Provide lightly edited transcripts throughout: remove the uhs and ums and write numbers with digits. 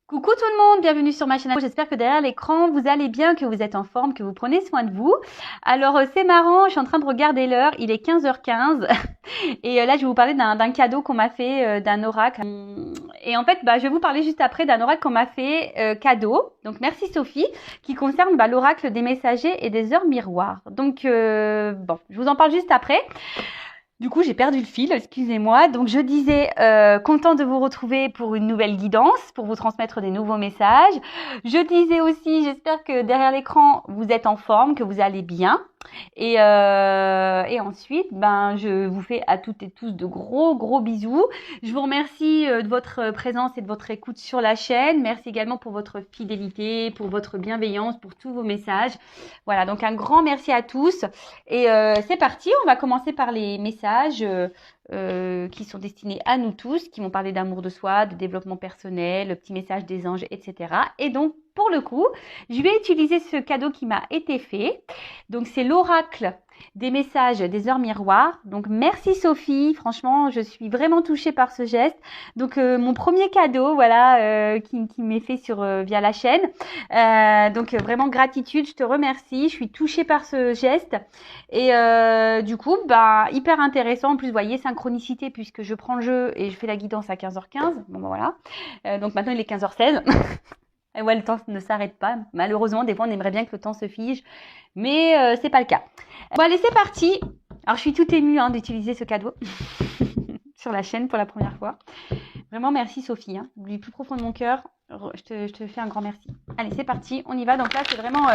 Coucou tout le monde, bienvenue sur ma chaîne. J'espère que derrière l'écran, vous allez bien, que vous êtes en forme, que vous prenez soin de vous. Alors, c'est marrant, je suis en train de regarder l'heure, il est 15h15. Et là, je vais vous parler d'un cadeau qu'on m'a fait, d'un oracle. Et en fait, je vais vous parler juste après d'un oracle qu'on m'a fait cadeau. Donc, merci Sophie, qui concerne l'oracle des messagers et des heures miroirs. Donc, bon, je vous en parle juste après. Du coup, j'ai perdu le fil, excusez-moi. Donc, je disais, content de vous retrouver pour une nouvelle guidance, pour vous transmettre des nouveaux messages. Je disais aussi, j'espère que derrière l'écran, vous êtes en forme, que vous allez bien. Et ensuite, je vous fais à toutes et tous de gros bisous. Je vous remercie de votre présence et de votre écoute sur la chaîne. Merci également pour votre fidélité, pour votre bienveillance, pour tous vos messages. Voilà, donc un grand merci à tous. Et c'est parti, on va commencer par les messages qui sont destinés à nous tous, qui vont parler d'amour de soi, de développement personnel, le petit message des anges, etc. Et donc, pour le coup, je vais utiliser ce cadeau qui m'a été fait. Donc, c'est l'oracle des messages des heures miroirs. Donc, merci Sophie. Franchement, je suis vraiment touchée par ce geste. Donc, mon premier cadeau, voilà, qui m'est fait via la chaîne. Donc, vraiment gratitude. Je te remercie. Je suis touchée par ce geste. Et du coup, hyper intéressant. En plus, vous voyez, synchronicité puisque je prends le jeu et je fais la guidance à 15h15. Bon, voilà. Donc, maintenant, il est 15h16. Et ouais, le temps ne s'arrête pas. Malheureusement, des fois, on aimerait bien que le temps se fige, mais c'est pas le cas. Bon, allez, c'est parti. Alors, je suis toute émue d'utiliser ce cadeau sur la chaîne pour la première fois. Vraiment, merci Sophie. Du plus profond de mon cœur, je te fais un grand merci. Allez, c'est parti. On y va. Donc là, c'est vraiment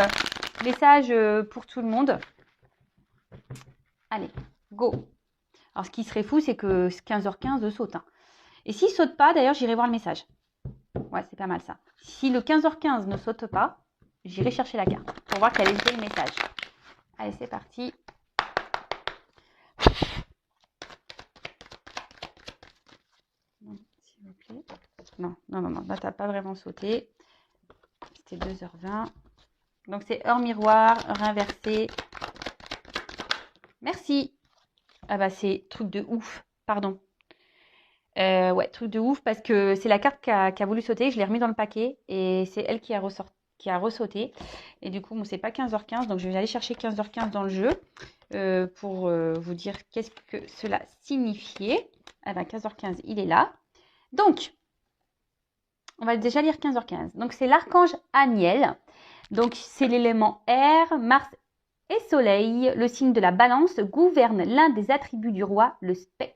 message pour tout le monde. Allez, go. Alors, ce qui serait fou, c'est que 15h15 saute. Et s'il saute pas, d'ailleurs, j'irai voir le message. Ouais, c'est pas mal ça. Si le 15h15 ne saute pas, j'irai chercher la carte pour voir quel est le message. Allez, c'est parti. Non, s'il vous plaît. Non, là, t'as pas vraiment sauté. C'était 2h20. Donc, c'est heure miroir, heure inversée. Merci. Ah c'est truc de ouf. Pardon. Ouais, truc de ouf parce que c'est la carte qui a voulu sauter. Je l'ai remis dans le paquet et c'est elle qui a ressauté. Et du coup, bon, c'est pas 15h15. Donc, je vais aller chercher 15h15 dans le jeu pour vous dire qu'est-ce que cela signifiait. Ah 15h15, il est là. Donc, on va déjà lire 15h15. Donc, c'est l'archange Aniel. Donc, c'est l'élément air, Mars et Soleil. Le signe de la balance gouverne l'un des attributs du roi, le sceptre.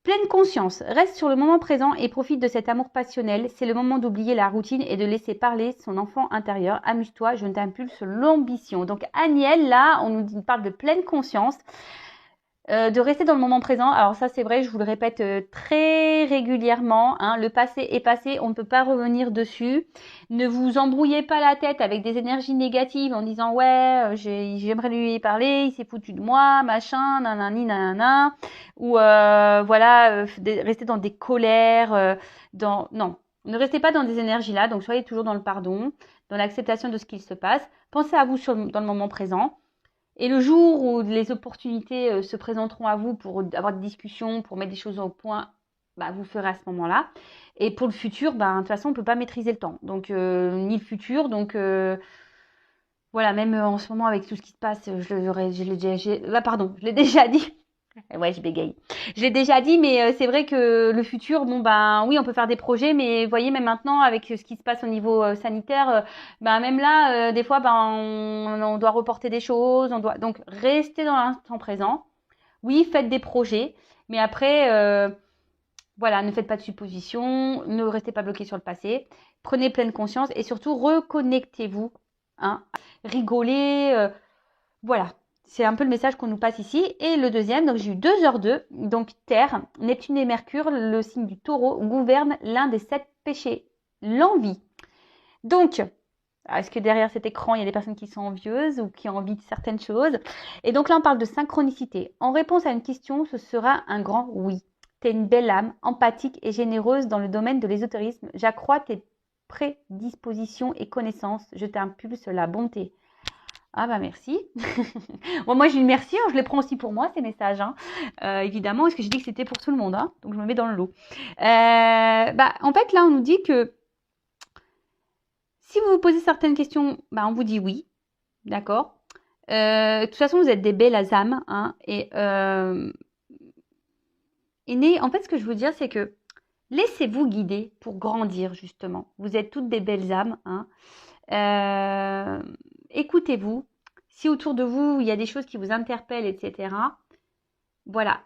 Pleine conscience, reste sur le moment présent et profite de cet amour passionnel. C'est le moment d'oublier la routine et de laisser parler son enfant intérieur. Amuse-toi, je t'impulse l'ambition. Donc Aniel, là, on nous parle de pleine conscience. De rester dans le moment présent. Alors ça, c'est vrai, je vous le répète très régulièrement. Le passé est passé, on ne peut pas revenir dessus. Ne vous embrouillez pas la tête avec des énergies négatives en disant « Ouais, j'aimerais lui parler, il s'est foutu de moi, machin, nanani, nanana. » Ou rester dans des colères. Non, ne restez pas dans des énergies-là. Donc, soyez toujours dans le pardon, dans l'acceptation de ce qu'il se passe. Pensez à vous dans le moment présent. Et le jour où les opportunités se présenteront à vous pour avoir des discussions, pour mettre des choses au point, vous ferez à ce moment-là. Et pour le futur, de toute façon, on ne peut pas maîtriser le temps. Donc, ni le futur. Donc, voilà, même en ce moment, avec tout ce qui se passe, je l'ai déjà dit. Ouais, je bégaye. Je l'ai déjà dit, mais c'est vrai que le futur, oui, on peut faire des projets, mais vous voyez, même maintenant, avec ce qui se passe au niveau sanitaire, même là, des fois, on doit reporter des choses, donc rester dans l'instant présent. Oui, faites des projets, mais après, voilà, ne faites pas de suppositions, ne restez pas bloqué sur le passé, prenez pleine conscience et surtout reconnectez-vous, rigolez, voilà. C'est un peu le message qu'on nous passe ici. Et le deuxième, donc j'ai eu 2h02. Donc Terre, Neptune et Mercure, le signe du taureau, gouvernent l'un des 7 péchés, l'envie. Donc, est-ce que derrière cet écran, il y a des personnes qui sont envieuses ou qui ont envie de certaines choses? Et donc là, on parle de synchronicité. En réponse à une question, ce sera un grand oui. Tu es une belle âme, empathique et généreuse dans le domaine de l'ésotérisme. J'accrois tes prédispositions et connaissances. Je t'impulse la bonté. Ah bah merci. Bon, moi je dis merci, hein, je les prends aussi pour moi ces messages, hein. Évidemment, parce que j'ai dit que c'était pour tout le monde, hein, donc je me mets dans le lot. En fait là on nous dit que si vous vous posez certaines questions, bah, on vous dit oui, d'accord. De toute façon vous êtes des belles âmes, hein, en fait ce que je veux dire c'est que laissez-vous guider pour grandir justement. Vous êtes toutes des belles âmes, hein. Écoutez-vous. Si autour de vous, il y a des choses qui vous interpellent, etc., voilà.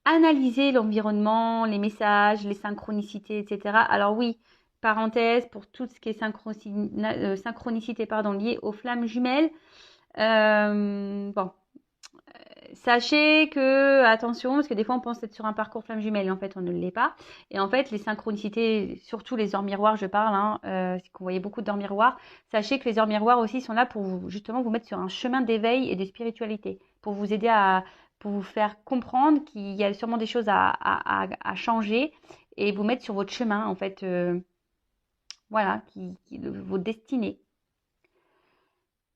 Analysez l'environnement, les messages, les synchronicités, etc. Alors oui, parenthèse, pour tout ce qui est synchronicité liée aux flammes jumelles, bon, sachez que, attention, parce que des fois on pense être sur un parcours flamme jumelle et en fait on ne l'est pas. Et en fait, les synchronicités, surtout les heures miroirs, je parle, hein, si vous voyez beaucoup d'heures miroirs, sachez que les heures miroirs aussi sont là pour vous, justement vous mettre sur un chemin d'éveil et de spiritualité, pour vous aider pour vous faire comprendre qu'il y a sûrement des choses à changer et vous mettre sur votre chemin, en fait, voilà, votre destinée.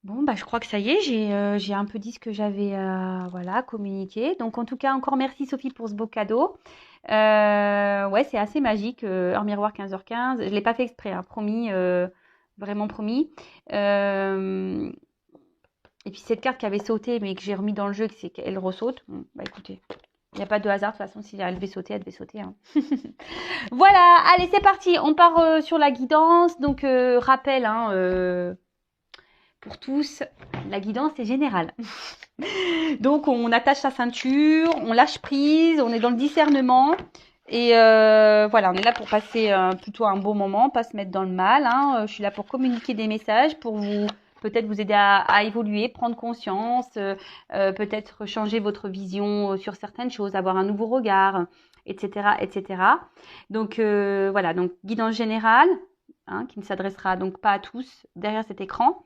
Bon, bah, je crois que ça y est, j'ai un peu dit ce que j'avais voilà, communiqué. Donc, en tout cas, encore merci Sophie pour ce beau cadeau. Ouais, c'est assez magique. Heure miroir 15h15. Je ne l'ai pas fait exprès, hein, promis, vraiment promis. Et puis, cette carte qui avait sauté, mais que j'ai remis dans le jeu, c'est qu'elle ressaute. Bon, bah écoutez, il n'y a pas de hasard. De toute façon, si elle devait sauter, elle devait sauter, hein. Voilà, allez, c'est parti. On part sur la guidance. Donc, rappel, hein, pour tous, la guidance est générale. Donc, on attache sa ceinture, on lâche prise, on est dans le discernement. Et voilà, on est là pour passer plutôt un bon moment, pas se mettre dans le mal, hein. Je suis là pour communiquer des messages, pour vous peut-être vous aider à évoluer, prendre conscience, peut-être changer votre vision sur certaines choses, avoir un nouveau regard, etc., etc. Donc voilà, donc guidance générale, hein, qui ne s'adressera donc pas à tous derrière cet écran.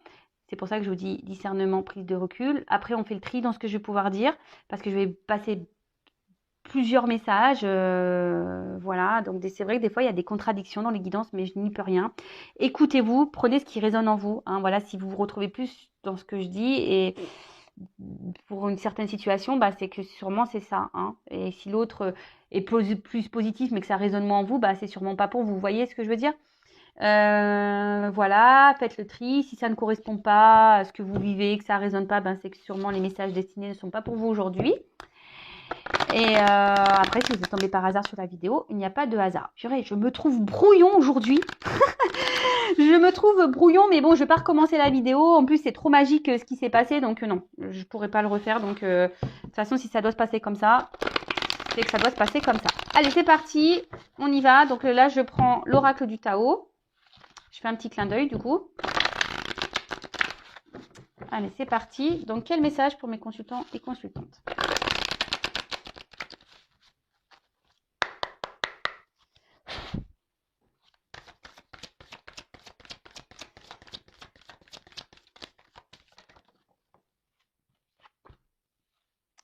C'est pour ça que je vous dis discernement, prise de recul. Après, on fait le tri dans ce que je vais pouvoir dire, parce que je vais passer plusieurs messages. Voilà, donc c'est vrai que des fois, il y a des contradictions dans les guidances, mais je n'y peux rien. Écoutez-vous, prenez ce qui résonne en vous, hein. Voilà, si vous vous retrouvez plus dans ce que je dis, et pour une certaine situation, bah, c'est que sûrement c'est ça, hein. Et si l'autre est plus positif, mais que ça résonne moins en vous, bah, c'est sûrement pas pour vous. Vous voyez ce que je veux dire? Voilà, faites le tri. Si ça ne correspond pas à ce que vous vivez, que ça ne résonne pas, ben c'est que sûrement les messages destinés ne sont pas pour vous aujourd'hui. Et après, si vous êtes tombé par hasard sur la vidéo, il n'y a pas de hasard. Purée, je me trouve brouillon aujourd'hui. Je me trouve brouillon, mais bon, je vais pas recommencer la vidéo. En plus, c'est trop magique ce qui s'est passé, donc non, je pourrais pas le refaire. Donc, de toute façon, si ça doit se passer comme ça, c'est que ça doit se passer comme ça. Allez, c'est parti, on y va. Donc là, je prends l'oracle du Tao. Je fais un petit clin d'œil du coup. Allez, c'est parti. Donc, quel message pour mes consultants et consultantes?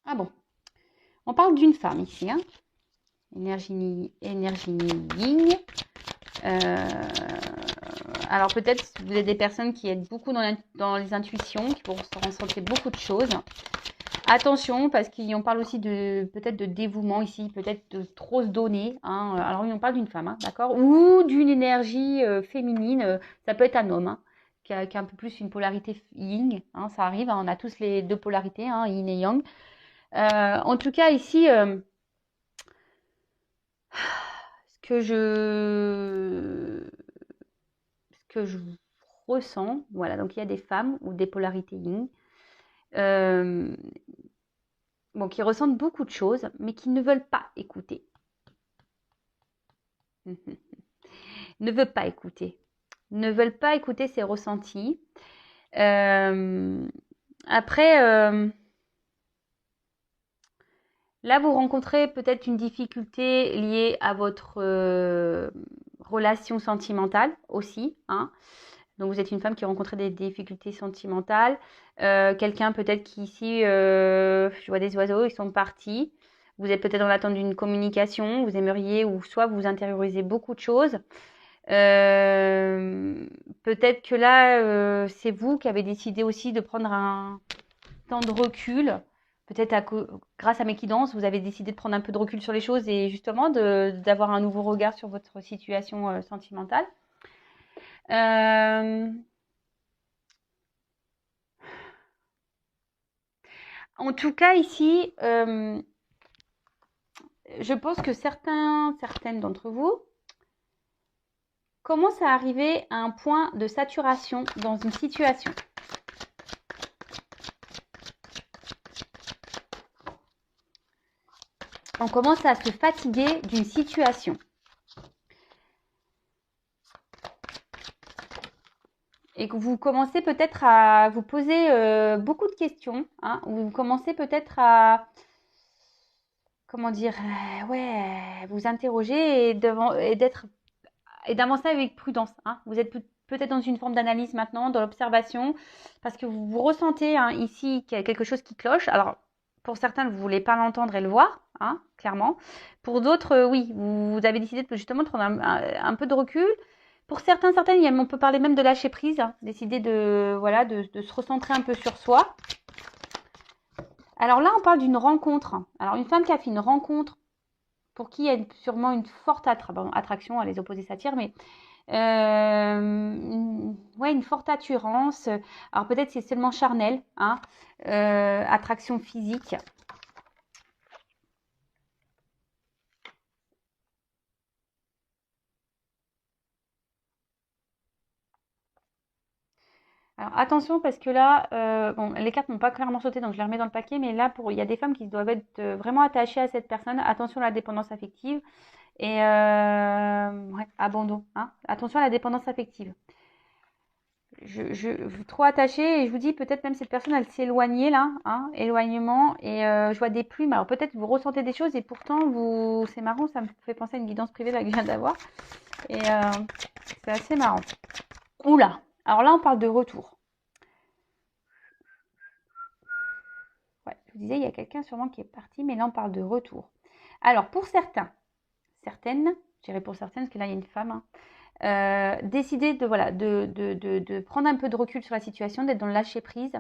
Ah bon, on parle d'une femme ici, hein. Énergie yin. Alors peut-être vous êtes des personnes qui êtes beaucoup dans les intuitions, qui vont ressentir beaucoup de choses. Attention, parce qu'on parle aussi peut-être de dévouement ici, peut-être de trop se donner, hein. Alors oui, on parle d'une femme, hein, d'accord, ou d'une énergie féminine. Ça peut être un homme, hein, qui a un peu plus une polarité yin, hein, ça arrive, hein, on a tous les deux polarités, hein, yin et yang. En tout cas ici, ce que je ressens, voilà, donc il y a des femmes ou des polarités yin, bon, qui ressentent beaucoup de choses, mais qui ne veulent pas écouter. Ne veulent pas écouter. Ne veulent pas écouter ses ressentis. Après, là, vous rencontrez peut-être une difficulté liée à votre relation sentimentale aussi, hein. Donc, vous êtes une femme qui a rencontré des difficultés sentimentales. Quelqu'un peut-être qui ici, je vois des oiseaux, ils sont partis. Vous êtes peut-être dans l'attente d'une communication. Vous aimeriez, ou soit vous intériorisez beaucoup de choses. Peut-être que là, c'est vous qui avez décidé aussi de prendre un temps de recul. Peut-être grâce à Méquidance, vous avez décidé de prendre un peu de recul sur les choses et justement d'avoir un nouveau regard sur votre situation sentimentale. Euh, En tout cas, ici, je pense que certaines d'entre vous commencent à arriver à un point de saturation dans une situation. On commence à se fatiguer d'une situation. Et que vous commencez peut-être à vous poser beaucoup de questions, hein, ou vous commencez peut-être à, comment dire, ouais, vous interroger et d'avancer avec prudence. Hein. Vous êtes peut-être dans une forme d'analyse maintenant, dans l'observation, parce que vous ressentez hein, ici qu'il y a quelque chose qui cloche. Alors, pour certains, vous ne voulez pas l'entendre et le voir, hein, clairement. Pour d'autres, oui, vous avez décidé justement de prendre un peu de recul. Pour certaines, on peut parler même de lâcher prise, hein, décider de se recentrer un peu sur soi. Alors là, on parle d'une rencontre. Alors, une femme qui a fait une rencontre, pour qui il y a sûrement une forte attraction, les opposés s'attirent, mais une forte attirance. Alors peut-être c'est seulement charnel, hein, attraction physique. Alors attention parce que là, bon, les cartes n'ont pas clairement sauté, donc je les remets dans le paquet, mais là, il y a des femmes qui doivent être vraiment attachées à cette personne. Attention à la dépendance affective et abandon. Hein. Attention à la dépendance affective. Trop attachée et je vous dis peut-être même cette personne elle s'est éloignée là, hein, éloignement et je vois des plumes. Alors peut-être vous ressentez des choses et pourtant c'est marrant, ça me fait penser à une guidance privée là que je viens d'avoir et c'est assez marrant. Oula, alors là on parle de retour. Ouais, je vous disais il y a quelqu'un sûrement qui est parti, mais là on parle de retour. Alors pour certaines, je dirais pour certaines parce que là il y a une femme. Hein, décider de prendre un peu de recul sur la situation, d'être dans le lâcher prise,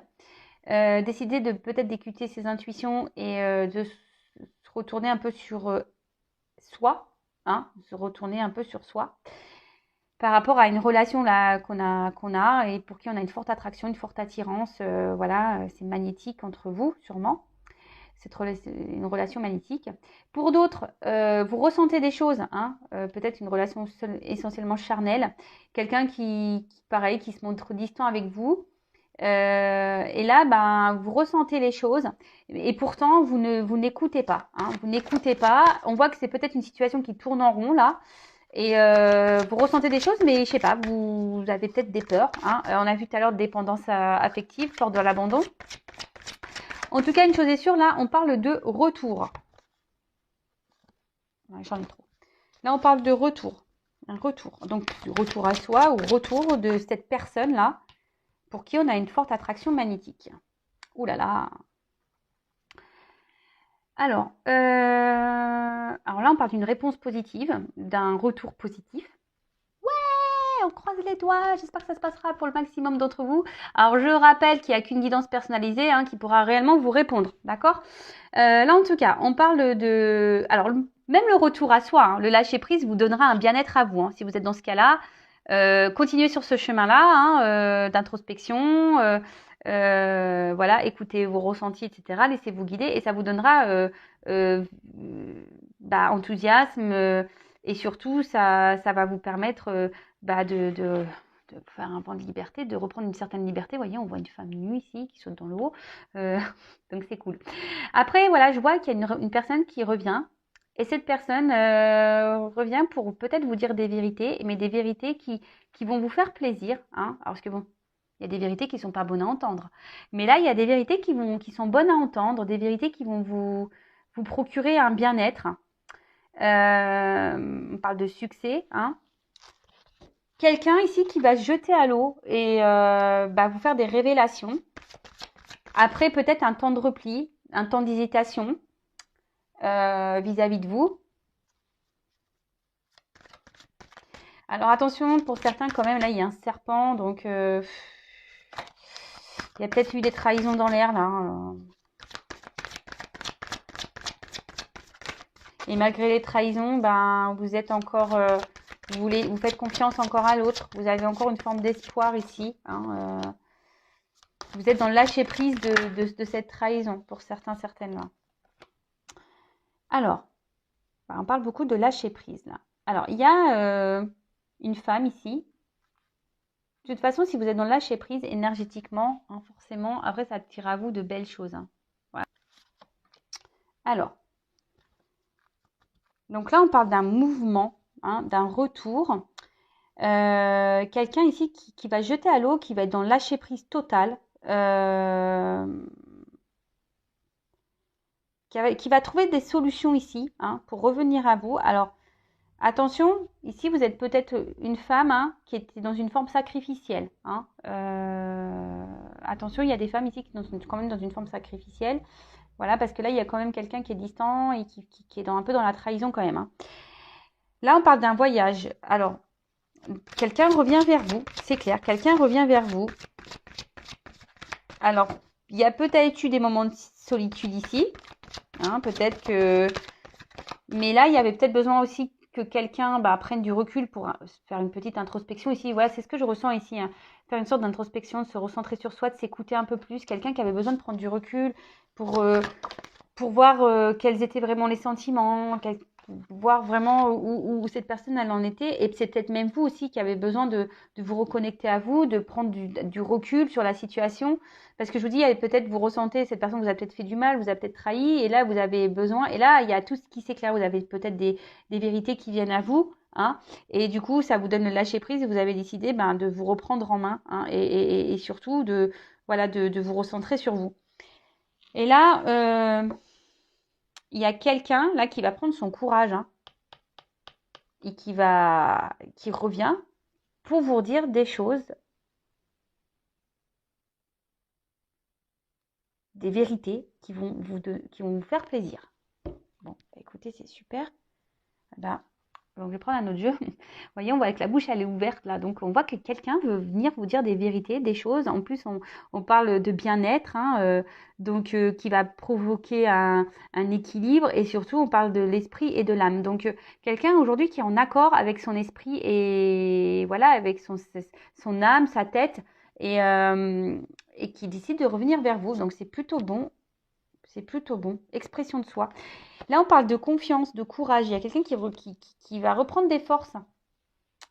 décider de peut-être d'écouter ses intuitions et de se retourner un peu sur soi, hein, se retourner un peu sur soi par rapport à une relation là qu'on a et pour qui on a une forte attraction, une forte attirance, c'est magnétique entre vous sûrement. C'est une relation magnétique. Pour d'autres, vous ressentez des choses, hein, peut-être une relation essentiellement charnelle, quelqu'un qui se montre distant avec vous. Et là, ben, vous ressentez les choses et pourtant, vous n'écoutez pas. Hein, vous n'écoutez pas. On voit que c'est peut-être une situation qui tourne en rond là. Et vous ressentez des choses, mais je sais pas, vous avez peut-être des peurs. Hein. On a vu tout à l'heure dépendance affective, peur de l'abandon. En tout cas, une chose est sûre, là, on parle de retour. J'en ai trop. Là, on parle de retour. Un retour. Donc, retour à soi ou retour de cette personne-là pour qui on a une forte attraction magnétique. Ouh là là. Alors là, on parle d'une réponse positive, d'un retour positif. On croise les doigts, j'espère que ça se passera pour le maximum d'entre vous. Alors je rappelle qu'il n'y a qu'une guidance personnalisée hein, qui pourra réellement vous répondre, d'accord là en tout cas, on parle de... Alors même le retour à soi, hein, le lâcher prise vous donnera un bien-être à vous. Hein, si vous êtes dans ce cas-là, continuez sur ce chemin-là hein, d'introspection, écoutez vos ressentis, etc. Laissez-vous guider et ça vous donnera enthousiasme et surtout ça va vous permettre de faire un vent de liberté, de reprendre une certaine liberté. Vous voyez, on voit une femme nue ici qui saute dans l'eau. Donc c'est cool. Après, voilà, je vois qu'il y a une personne qui revient. Et cette personne revient pour peut-être vous dire des vérités, mais des vérités qui vont vous faire plaisir. Hein. Alors, parce que bon, il y a des vérités qui ne sont pas bonnes à entendre. Mais là, il y a des vérités qui sont bonnes à entendre, des vérités qui vont vous procurer un bien-être. On parle de succès, hein. Quelqu'un ici qui va se jeter à l'eau et vous faire des révélations. Après, peut-être un temps de repli, un temps d'hésitation vis-à-vis de vous. Alors attention, pour certains quand même, là il y a un serpent, donc il y a peut-être eu des trahisons dans l'air là. Et malgré les trahisons, ben vous êtes encore, vous faites confiance encore à l'autre. Vous avez encore une forme d'espoir ici. Hein, vous êtes dans le lâcher prise de cette trahison pour certains, certaines là. Alors, ben, on parle beaucoup de lâcher prise là. Alors il y a une femme ici. De toute façon, si vous êtes dans le lâcher prise énergétiquement, hein, forcément, après ça attire à vous de belles choses. Hein. Voilà. Alors, donc là on parle d'un mouvement, hein, d'un retour. Quelqu'un ici qui va jeter à l'eau, qui va être dans le lâcher prise total, qui va trouver des solutions ici, hein, pour revenir à vous. Alors, attention, ici vous êtes peut-être une femme, hein, qui était dans une forme sacrificielle. Hein. Attention, il y a des femmes ici qui sont quand même dans une forme sacrificielle. Voilà, parce que là, il y a quand même quelqu'un qui est distant et qui est un peu dans la trahison quand même. Hein. Là, on parle d'un voyage. Alors, quelqu'un revient vers vous, c'est clair, quelqu'un revient vers vous. Alors, il y a peut-être eu des moments de solitude ici, hein, peut-être que... Mais là, il y avait peut-être besoin aussi que quelqu'un prenne du recul pour faire une petite introspection ici. Voilà, c'est ce que je ressens ici, hein. Faire une sorte d'introspection, de se recentrer sur soi, de s'écouter un peu plus. Quelqu'un qui avait besoin de prendre du recul pour voir quels étaient vraiment les sentiments, voir vraiment où cette personne elle en était. Et c'est peut-être même vous aussi qui avez besoin de vous reconnecter à vous, de prendre du recul sur la situation. Parce que je vous dis, peut-être vous ressentez, cette personne vous a peut-être fait du mal, vous a peut-être trahi, et là vous avez besoin, et là il y a tout ce qui s'éclaire, vous avez peut-être des vérités qui viennent à vous. Hein, et du coup, ça vous donne le lâcher prise et vous avez décidé de vous reprendre en main, hein, et surtout de vous recentrer sur vous. Et là, il y a quelqu'un là qui va prendre son courage, hein, et qui revient pour vous dire des choses, des vérités qui vont vous faire plaisir. Bon, écoutez, c'est super. Là, donc je vais prendre un autre jeu. Vous voyez, on voit que la bouche elle est ouverte là, donc on voit que quelqu'un veut venir vous dire des vérités, des choses. En plus, on parle de bien-être, hein, donc qui va provoquer un équilibre, et surtout on parle de l'esprit et de l'âme. Donc quelqu'un aujourd'hui qui est en accord avec son esprit et voilà, avec son âme, sa tête, et qui décide de revenir vers vous. Donc c'est plutôt bon. C'est plutôt bon. Expression de soi. Là, on parle de confiance, de courage. Il y a quelqu'un qui va reprendre des forces.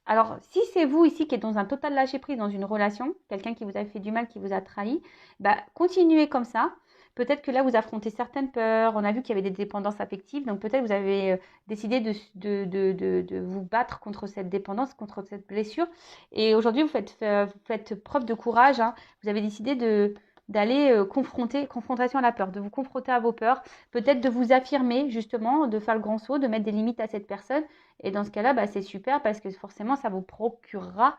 Alors, si c'est vous ici qui êtes dans un total lâcher-prise dans une relation, quelqu'un qui vous a fait du mal, qui vous a trahi, continuez comme ça. Peut-être que là, vous affrontez certaines peurs. On a vu qu'il y avait des dépendances affectives. Donc, peut-être vous avez décidé de vous battre contre cette dépendance, contre cette blessure. Et aujourd'hui, vous faites preuve de courage. Hein. Vous avez décidé d'aller confrontation à la peur, de vous confronter à vos peurs, peut-être de vous affirmer justement, de faire le grand saut, de mettre des limites à cette personne. Et dans ce cas-là, c'est super parce que forcément, ça vous procurera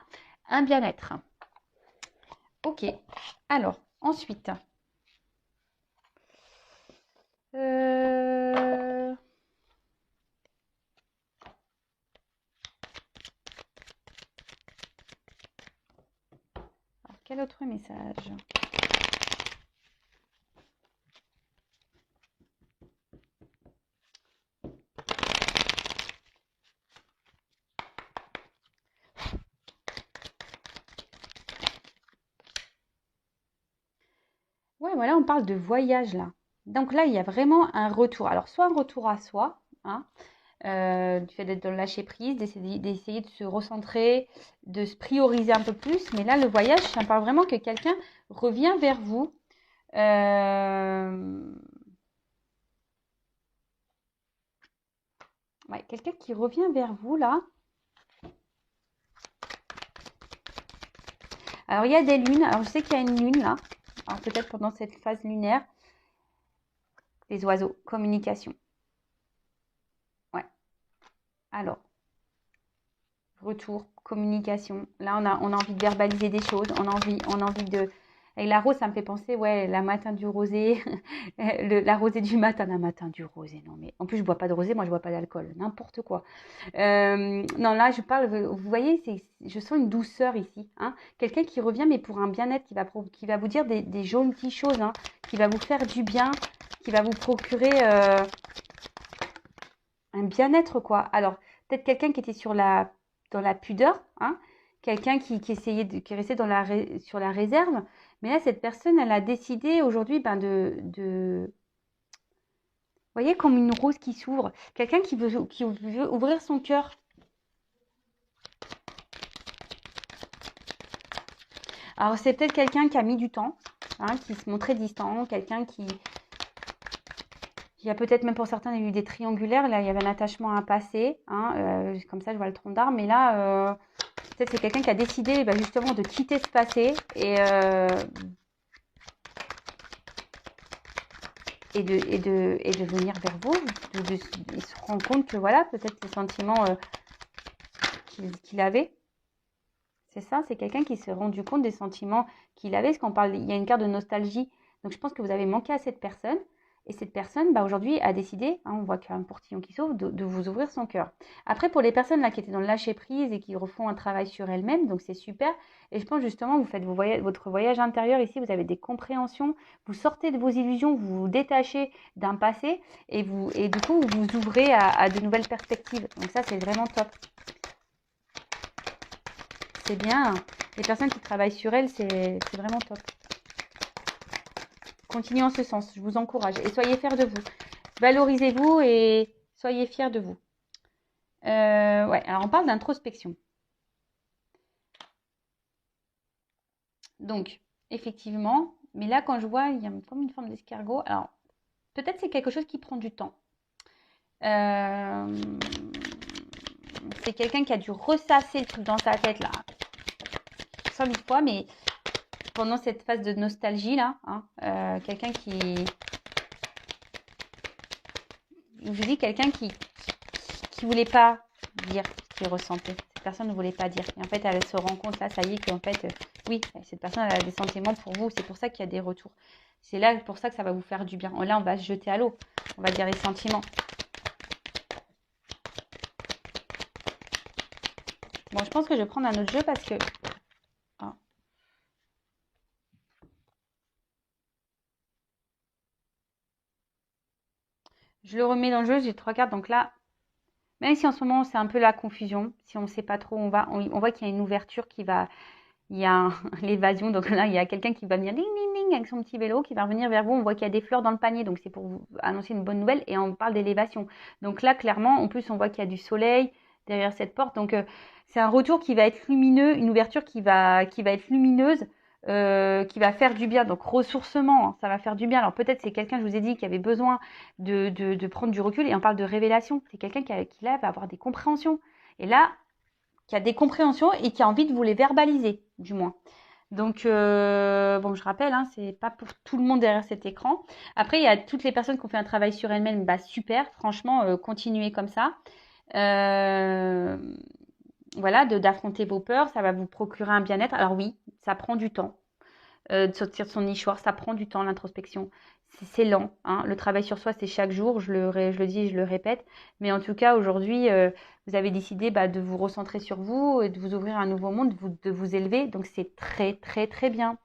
un bien-être. Ok, alors, ensuite. Alors, quel autre message ? Ouais, voilà, on parle de voyage là. Donc là, il y a vraiment un retour. Alors, soit un retour à soi, hein, du fait d'être dans le lâcher prise, d'essayer de se recentrer, de se prioriser un peu plus. Mais là, le voyage, ça parle vraiment que quelqu'un revient vers vous. Ouais, quelqu'un qui revient vers vous là. Alors, il y a des lunes. Alors, je sais qu'il y a une lune là. Alors, peut-être pendant cette phase lunaire. Les oiseaux, communication. Ouais. Alors, retour, communication. Là, on a envie de verbaliser des choses. On a envie Avec la rose, ça me fait penser, ouais, la matin du rosé, la rosée du matin, la matin du rosé. Non, mais en plus, je bois pas de rosé, moi, je bois pas d'alcool, n'importe quoi. Non, là, je parle, vous voyez, je sens une douceur ici. Hein. Quelqu'un qui revient, mais pour un bien-être, qui va vous dire des jolies choses, hein, qui va vous faire du bien, qui va vous procurer un bien-être, quoi. Alors, peut-être quelqu'un qui était dans la pudeur, hein, quelqu'un qui essayait qui restait sur la réserve. Mais là, cette personne, elle a décidé aujourd'hui ben, vous voyez, comme une rose qui s'ouvre. Quelqu'un qui veut ouvrir son cœur. Alors, c'est peut-être quelqu'un qui a mis du temps, hein, qui se montrait distant, quelqu'un qui... Il y a peut-être même pour certains, il y a eu des triangulaires. Là, il y avait un attachement à un passé. Hein, comme ça, je vois le tronc d'arbre. Mais là, peut-être c'est quelqu'un qui a décidé bah, justement de quitter ce passé et de venir vers vous. Il se rend compte que voilà, peut-être ces sentiments qu'il avait. C'est ça, c'est quelqu'un qui s'est rendu compte des sentiments qu'il avait. Parce qu'on parle, il y a une carte de nostalgie. Donc je pense que vous avez manqué à cette personne. Et cette personne, bah, aujourd'hui, a décidé, hein, on voit qu'il y a un portillon qui s'ouvre, de vous ouvrir son cœur. Après, pour les personnes là qui étaient dans le lâcher prise et qui refont un travail sur elles-mêmes, donc c'est super. Et je pense justement, vous faites votre voyage intérieur ici, vous avez des compréhensions, vous sortez de vos illusions, vous vous détachez d'un passé et du coup, vous vous ouvrez à de nouvelles perspectives. Donc ça, c'est vraiment top. C'est bien. Les personnes qui travaillent sur elles, c'est vraiment top. Continuez en ce sens, je vous encourage. Et soyez fiers de vous. Valorisez-vous et soyez fiers de vous. Ouais, alors on parle d'introspection. Donc, effectivement, mais là, quand je vois, il y a comme une forme d'escargot. Alors, peut-être c'est quelque chose qui prend du temps. C'est quelqu'un qui a dû ressasser le truc dans sa tête, là. 100 000 fois, mais pendant cette phase de nostalgie, là, hein, quelqu'un qui... Je vous dis, quelqu'un qui voulait pas dire ce qu'il ressentait. Cette personne ne voulait pas dire. Et en fait, elle se rend compte, là, ça y est, qu'en fait, oui, cette personne, elle a des sentiments pour vous. C'est pour ça qu'il y a des retours. C'est là pour ça que ça va vous faire du bien. Là, on va se jeter à l'eau. On va dire les sentiments. Bon, je pense que je vais prendre un autre jeu parce que... Oh. Je le remets dans le jeu, j'ai 3 cartes. Donc là, même si en ce moment, c'est un peu la confusion, si on ne sait pas trop, on voit qu'il y a une ouverture qui va... Il y a l'évasion, donc là, il y a quelqu'un qui va venir ding, ding, ding, avec son petit vélo, qui va revenir vers vous. On voit qu'il y a des fleurs dans le panier, donc c'est pour vous annoncer une bonne nouvelle. Et on parle d'élévation. Donc là, clairement, en plus, on voit qu'il y a du soleil derrière cette porte. Donc, c'est un retour qui va être lumineux, une ouverture qui va être lumineuse, qui va faire du bien. Donc, ressourcement, hein, ça va faire du bien. Alors, peut-être c'est quelqu'un, je vous ai dit, qui avait besoin de prendre du recul. Et on parle de révélation. C'est quelqu'un qui là, va avoir des compréhensions. Et là, qui a des compréhensions et qui a envie de vous les verbaliser, du moins. Donc, bon, je rappelle, hein, c'est pas pour tout le monde derrière cet écran. Après, il y a toutes les personnes qui ont fait un travail sur elles-mêmes, bah super, franchement, continuez comme ça. Voilà, d'affronter vos peurs, ça va vous procurer un bien-être. Alors oui, ça prend du temps de sortir de son nichoir, ça prend du temps l'introspection. C'est lent, hein. Le travail sur soi, c'est chaque jour, je le dis et je le répète. Mais en tout cas, aujourd'hui, vous avez décidé bah, de vous recentrer sur vous, et de vous ouvrir un nouveau monde, de vous élever. Donc c'est très, très, très bien.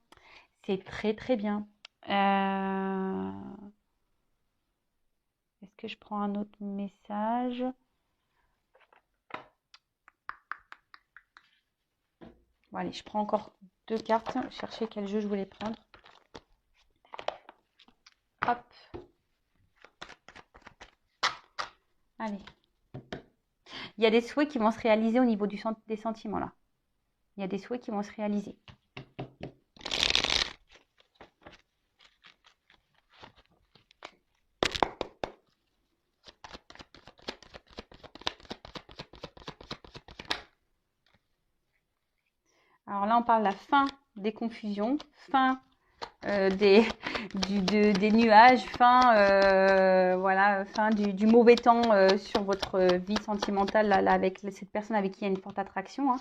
C'est très, très bien. Est-ce que je prends un autre message? Bon, allez, je prends encore 2 cartes. Chercher quel jeu je voulais prendre. Hop. Allez. Il y a des souhaits qui vont se réaliser au niveau des sentiments, là. Il y a des souhaits qui vont se réaliser. Alors là, on parle de la fin des confusions, fin des nuages, fin, voilà, fin du mauvais temps sur votre vie sentimentale là, avec cette personne avec qui il y a une forte attraction. Hein.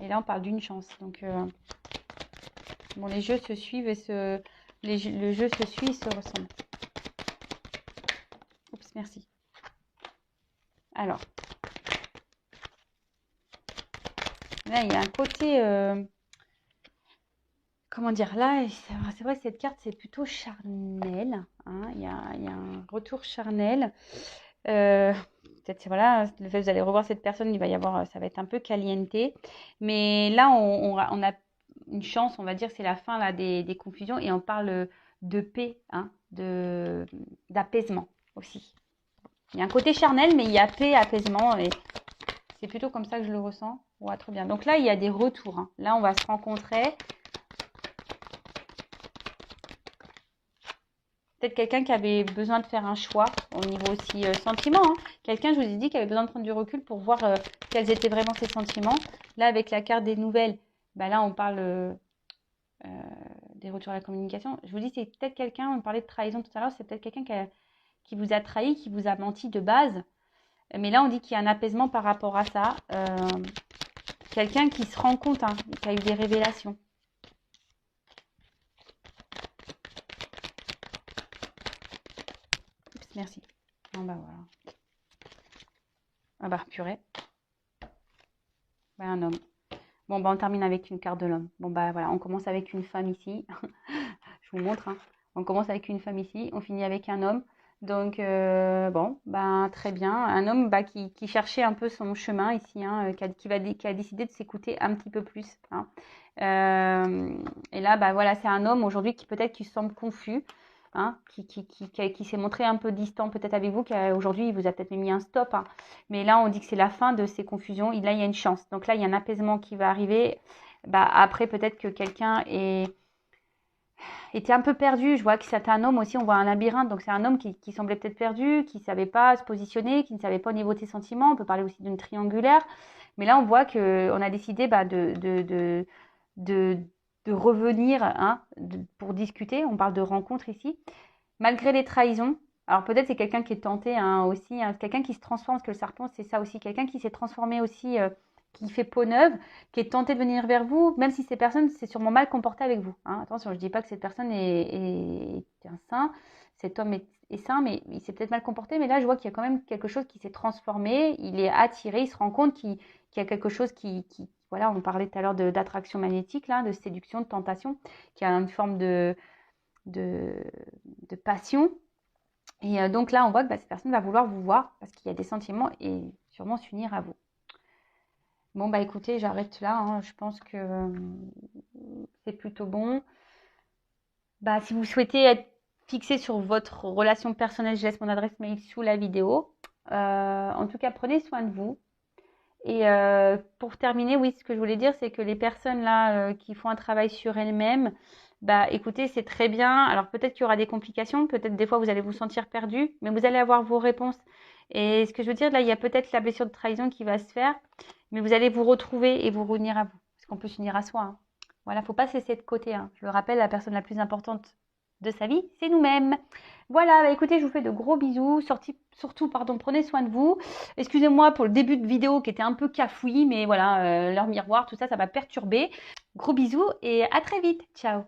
Et là, on parle d'une chance. Donc, bon, les jeux se suivent et le jeu se suit et se ressemble. Oups, merci. Alors, là, il y a un côté... comment dire, là, c'est vrai que cette carte, c'est plutôt charnel. Hein, il y a un retour charnel. Peut-être, voilà, le fait que vous allez revoir cette personne, il va y avoir, ça va être un peu caliente. Mais là, on a une chance, on va dire, c'est la fin là, des confusions. Et on parle de paix, hein, d'apaisement aussi. Il y a un côté charnel, mais il y a paix, apaisement. Et c'est plutôt comme ça que je le ressens. Ouais, trop bien. Donc là, il y a des retours. Hein. Là, on va se rencontrer. Peut-être quelqu'un qui avait besoin de faire un choix au niveau aussi sentiment. Hein. Quelqu'un, je vous ai dit, qui avait besoin de prendre du recul pour voir quels étaient vraiment ses sentiments. Là, avec la carte des nouvelles, bah là, on parle des retours à la communication. Je vous dis, c'est peut-être quelqu'un, on parlait de trahison tout à l'heure, c'est peut-être quelqu'un qui vous a trahi, qui vous a menti de base. Mais là, on dit qu'il y a un apaisement par rapport à ça. Quelqu'un qui se rend compte, hein, qui a eu des révélations. Oups, merci. Bon, bah voilà. Ah bah, purée. Bah, un homme. Bon, bah, on termine avec une carte de l'homme. Bon, bah voilà, on commence avec une femme ici. Je vous montre. Hein. On commence avec une femme ici, on finit avec un homme. Donc, bon, bah, très bien. Un homme bah, qui cherchait un peu son chemin ici, hein, qui a décidé de s'écouter un petit peu plus. Hein. Et là, bah, voilà, c'est un homme aujourd'hui qui peut-être qui semble confus. Hein, qui s'est montré un peu distant peut-être avec vous, aujourd'hui il vous a peut-être mis un stop. Hein. Mais là, on dit que c'est la fin de ces confusions. Là, il y a une chance. Donc là, il y a un apaisement qui va arriver. Bah, après, peut-être que quelqu'un était un peu perdu. Je vois que c'est un homme aussi, on voit un labyrinthe. Donc c'est un homme qui semblait peut-être perdu, qui ne savait pas se positionner, qui ne savait pas au niveau de ses sentiments. On peut parler aussi d'une triangulaire. Mais là, on voit qu'on a décidé bah, de revenir hein, pour discuter. On parle de rencontre ici. Malgré les trahisons. Alors peut-être c'est quelqu'un qui est tenté hein, aussi. Hein, quelqu'un qui se transforme, parce que le serpent, c'est ça aussi. Quelqu'un qui s'est transformé aussi... qui fait peau neuve, qui est tenté de venir vers vous, même si ces personnes s'est sûrement mal comportée avec vous. Hein. Attention, je ne dis pas que cette personne est un saint, cet homme est saint, mais il s'est peut-être mal comporté. Mais là, je vois qu'il y a quand même quelque chose qui s'est transformé, il est attiré, il se rend compte qu'il y a quelque chose voilà, on parlait tout à l'heure d'attraction magnétique, là, de séduction, de tentation, qui a une forme de passion. Et donc là, on voit que bah, cette personne va vouloir vous voir parce qu'il y a des sentiments et sûrement s'unir à vous. Bon, bah écoutez, j'arrête là. Hein. Je pense que c'est plutôt bon. Bah, si vous souhaitez être fixé sur votre relation personnelle, je laisse mon adresse mail sous la vidéo. En tout cas, prenez soin de vous. Et pour terminer, oui, ce que je voulais dire, c'est que les personnes là qui font un travail sur elles-mêmes, bah écoutez, c'est très bien. Alors peut-être qu'il y aura des complications, peut-être des fois vous allez vous sentir perdu, mais vous allez avoir vos réponses. Et ce que je veux dire, là, il y a peut-être la blessure de trahison qui va se faire, mais vous allez vous retrouver et vous revenir à vous. Parce qu'on peut s'unir à soi. Hein. Voilà, faut pas se laisser de côté. Hein. Je le rappelle, la personne la plus importante de sa vie, c'est nous-mêmes. Voilà, bah écoutez, je vous fais de gros bisous. Surtout, pardon, prenez soin de vous. Excusez-moi pour le début de vidéo qui était un peu cafouillis, mais voilà, leur miroir, tout ça, ça m'a perturbé. Gros bisous et à très vite. Ciao.